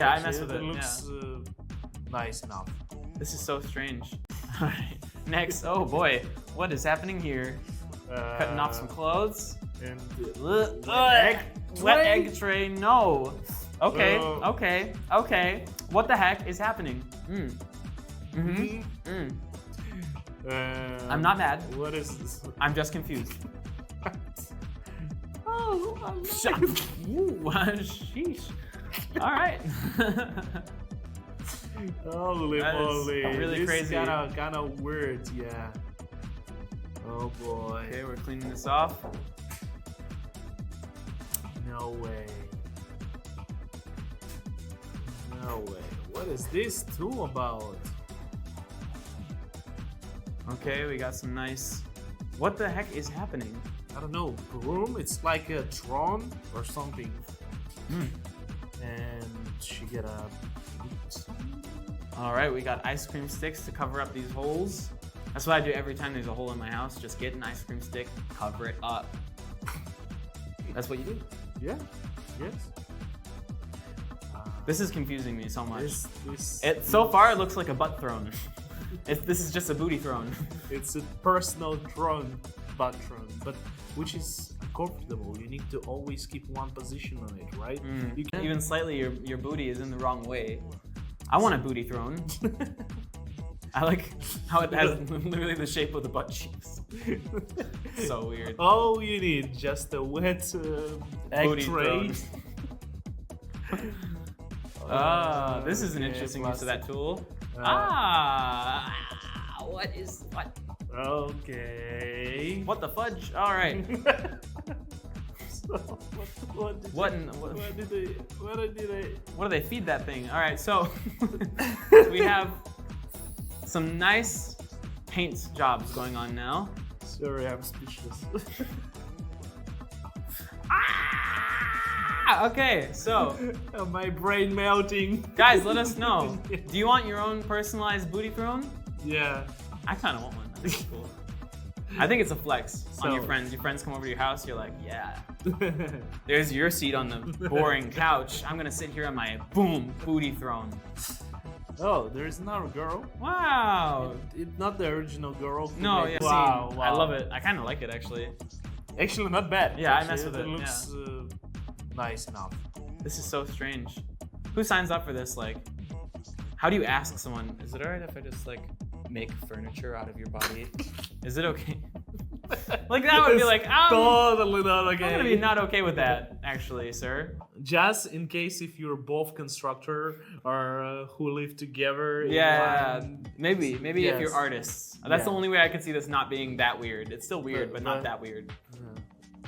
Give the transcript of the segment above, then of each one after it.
Yeah, I mess with It it. looks nice enough. This is so strange. Alright, next. Oh boy, what is happening here? Cutting off some clothes. And Wet egg tray, no. Okay, Oh. okay. What the heck is happening? I'm not mad. What is this? I'm just confused. Oh, Sheesh. All right. Holy That is moly. really This crazy. Kind of weird, yeah. Oh boy. Okay, we're cleaning this off. No way. No way. What is this tool about? Okay, we got some nice. What the heck is happening? I don't know. Broom? It's like a Tron or something. And she get a. All right, we got ice cream sticks to cover up these holes. That's what I do every time there's a hole in my house. Just get an ice cream stick, cover it up. That's what you do. Yeah. Yes. This is confusing me so much. This. So far, it looks like a butt throne. This is just a booty throne. It's a personal throne, butt throne, but which is comfortable. You need to always keep one position on it, right? You can Even slightly, your booty is in the wrong way. I want a booty throne. I like how it has literally the shape of the butt cheeks. So weird. All you need just a wet egg Booty tray. throne. This is an Okay, interesting use of that tool. What is what? Okay. What the fudge? All right. So, what What do they feed that thing? All right, so we have some nice paint jobs going on now. Sorry, I'm speechless. Okay, so My brain melting. guys, let us know. Do you want your own personalized booty throne? Yeah. I kind of want one. I think it's cool. I think it's a flex on your So- friends. Your friends come over to your house, you're like, yeah. There's your seat on the boring couch. I'm gonna sit here on my boom booty throne. Oh, there's another girl. Wow. Not the original girl. who No, made- yeah, Wow, see, wow. I love it. I kind of like it actually. Actually, not bad. Yeah, I Actually, mess with it, looks nice enough. This is so strange. Who signs up for this? Like, how do you ask someone? Is it alright if I just like make furniture out of your body? Is it okay? Like that would be like, Totally not I'm okay. gonna be not okay with that, actually, sir. Just in case if you're both constructor or who live together. in Yeah, one- maybe if Yes. you're artists. That's the Yeah. only way I could see this not being that weird. It's still weird, but not but- that weird.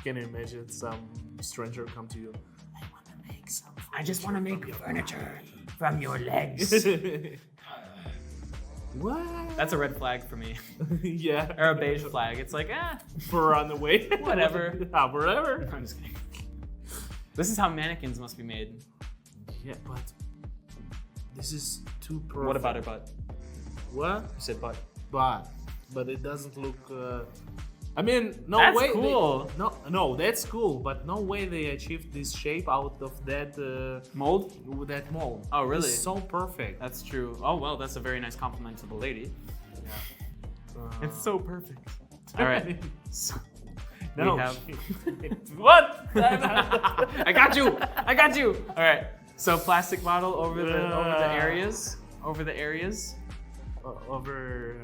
Can you imagine some stranger come to you? I just want to make furniture from your legs. What? That's a red flag for me, Yeah. or a beige flag. It's like, Run away. Whatever. Whatever. I'm just kidding. This is how mannequins must be made. Yeah, but this is too perfect. What about her butt? What? You said butt. But it doesn't look. I mean, no That's way. cool. No, that's cool. But no way they achieved this shape out of that Mold? with that mold. Oh, really? It's so perfect. That's true. Oh, well, that's a very nice compliment to the lady. It's so perfect. All right. So, No. we have... What? I got you. I got you. All right. So plastic bottle over the areas. Over the areas. Over.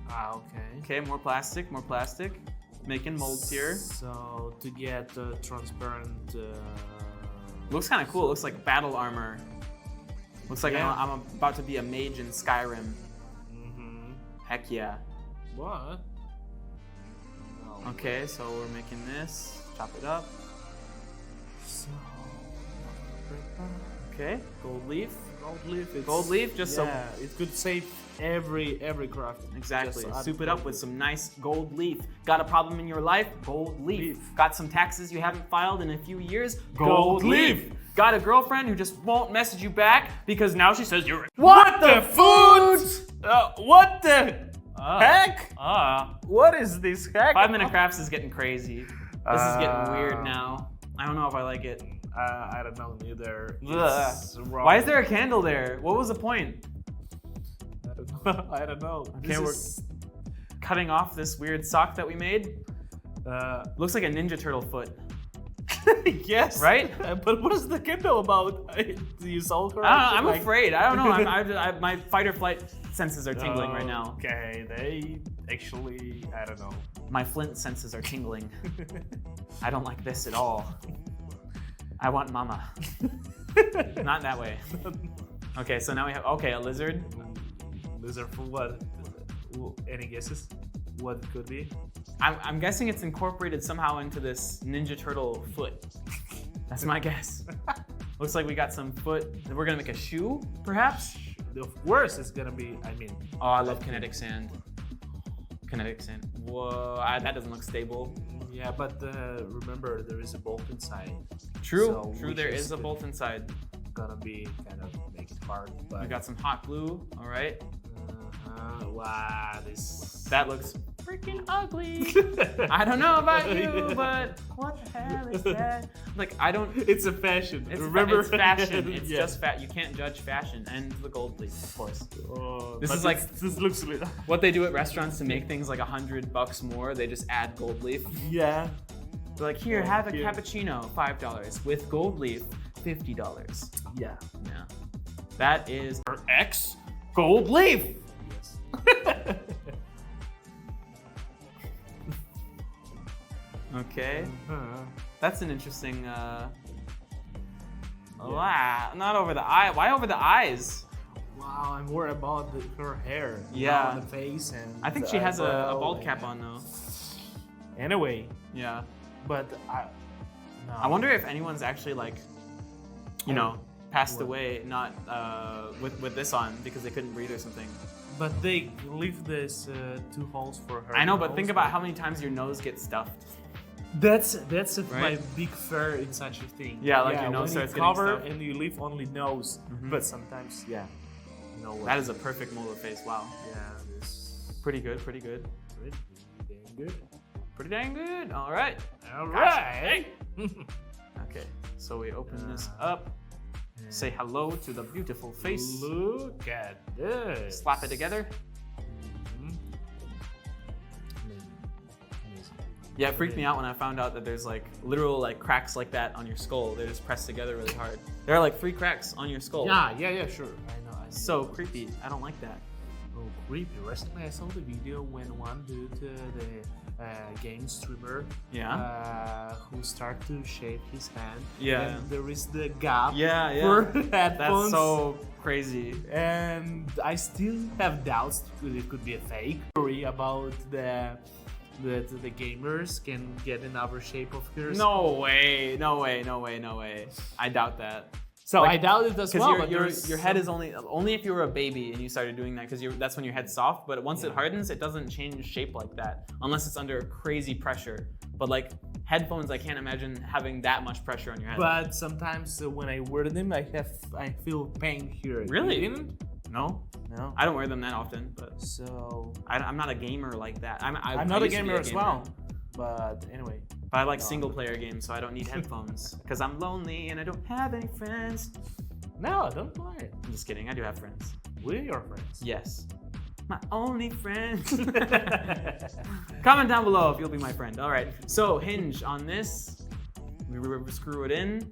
Okay. Okay, more plastic, more plastic. Making molds here. So to get transparent. Looks kind of cool. Looks like battle armor. Looks like Yeah. I'm about to be a mage in Skyrim. Heck yeah. What? No. Okay, so we're making this. Chop it up. So. Okay, gold leaf. Gold leaf. It's, Gold leaf, just so- yeah, it could save every craft. Exactly. Just add Soup it up gold with leaf. some nice gold leaf. Got a problem in your life? Gold leaf. Got some taxes you haven't filed in a few years? Gold leaf. Got a girlfriend who just won't message you back because now she says you're What the food? What the heck? What is this heck? 5 Minute Crafts is getting crazy. This is getting weird now. I don't know if I like it. I don't know neither. Ugh. It's wrong. Why is there a candle there? What was the point? I don't know. I don't know. Okay, we're cutting off this weird sock that we made. Looks like a Ninja Turtle foot. Yes. Right? But what is the candle about? Do you saw her? I'm afraid. I don't know. My fight or flight senses are tingling right now. Okay, they actually, I don't know. My Flint senses are tingling. I don't like this at all. I want mama. Not that way. Okay, so now we have, a lizard. Lizard for what? Any guesses? What it could be? I'm guessing it's incorporated somehow into this Ninja Turtle foot. That's my guess. Looks like we got some foot. We're gonna make a shoe, perhaps? Of course it's gonna be, Oh, I love kinetic sand. Kinetic sand. Whoa, that doesn't look stable. Yeah, but remember, there is a bolt inside. True, So true, which there is a bolt inside. Gonna be kind of make it hard, but... We got some hot glue, all right. Wow, this... That looks freaking ugly. I don't know about you, but what the hell is that? Like, I don't... It's a fashion, It's remember? It's fashion, it's Yeah. just fat. You can't judge fashion, and the gold leaf, of course. This But is like this looks a little... what they do at restaurants to make things like $100 more. They just add gold leaf. Yeah. They're like, here, have a here. cappuccino, $5. With gold leaf, $50. Yeah. Yeah. That is our X gold leaf. Yes. Okay. Uh-huh. That's an interesting, wow, not over the eye. Why over the eyes? Wow, I'm worried about her hair. Yeah. On the face and I think the she has a eyebrow bald and- cap on though. Anyway, Yeah. but no. I wonder if anyone's actually like, you know, passed What? away not with this on because they couldn't breathe or something. But they leave this 2 holes for her. I know, but nose. think about how many times your nose gets stuffed. That's my Right? big fear in such a thing. Yeah, like your nose when starts you getting cover stuffed. and you leave only nose, Mhm. but sometimes no way. That is a perfect mold of face. Wow. Yeah, this Pretty good. Pretty good. pretty dang good. Pretty dang good. All right. All Gotcha. right. Okay. So we open this up. Say hello to the beautiful face. Look at this. Slap it together. Mhm. Yeah, it freaked me out when I found out that there's like literal like cracks like that on your skull. They're just pressed together really hard. There are like 3 cracks on your skull. Yeah, sure. I know. So creepy. I don't like that. Oh, creepy. Recently, I saw the video when one dude, the game streamer, who started to shave his hand. Yeah. And there is the gap Yeah, yeah. for That's headphones. so crazy. And I still have doubts that it could be a fake story about the gamers can get another shape of hers. No way. No way. No way. No way. I doubt that. So Like, I doubt it as Because well. But your head is only if you were a baby and you started doing that because that's when your head's soft. But once it hardens, it doesn't change shape like that unless it's under crazy pressure. But like headphones, I can't imagine having that much pressure on your head. But sometimes when I wear them, I feel pain here. Really? You didn't? No, No. I don't wear them that often. But So I'm not a gamer like that. I'm I not a used to be gamer as well. But anyway. But I like single player games, so I don't need headphones because I'm lonely and I don't have any friends. No, don't play it. I'm just kidding. I do have friends. We're your friends. Yes. My only friend. Comment down below if you'll be my friend. All right. So hinge on this. We screw it in.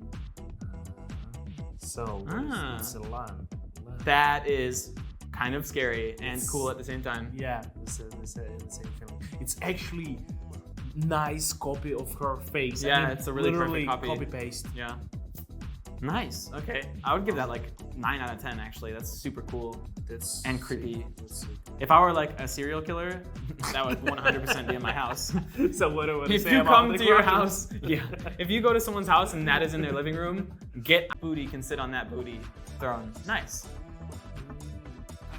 So it's a lamp. That is kind of scary and cool at the same time. Yeah, it's the same feeling. It's actually nice copy of her face. Yeah, it's a really literally perfect copy. copy paste. Yeah. Nice. Okay. I would give that like 9 out of 10 actually. That's super cool. That's And creepy. That's If I were like a serial killer, that would 100% be in my house. so what do I If say you about come the to your questions? house, if you go to someone's house and that is in their living room, get booty can sit on that booty throne. Nice.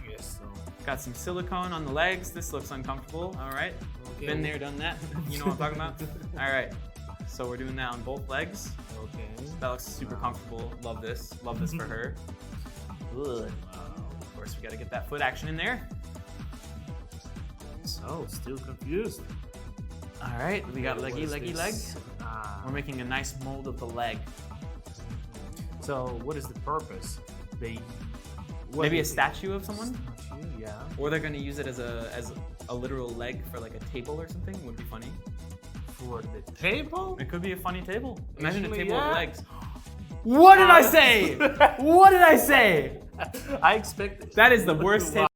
I guess so. Got some silicone on the legs. This looks uncomfortable. All right. Okay. Been there, done that. You know what I'm talking about? All right. So we're doing that on both legs. Okay. That looks super comfortable. Love this. Love this for her. Good. Of course, we got to get that foot action in there. So still confused. All right. We got Okay, leggy, what is leggy this? leg. We're making a nice mold of the leg. So what is the purpose? They Maybe a statue of someone, Statue, yeah. or they're gonna use it as a literal leg for like a table or something. Would be funny. For the table? It could be a funny table. Imagine Actually, a table yeah. with legs. What did I say? What did I say? I expected That is the worst table.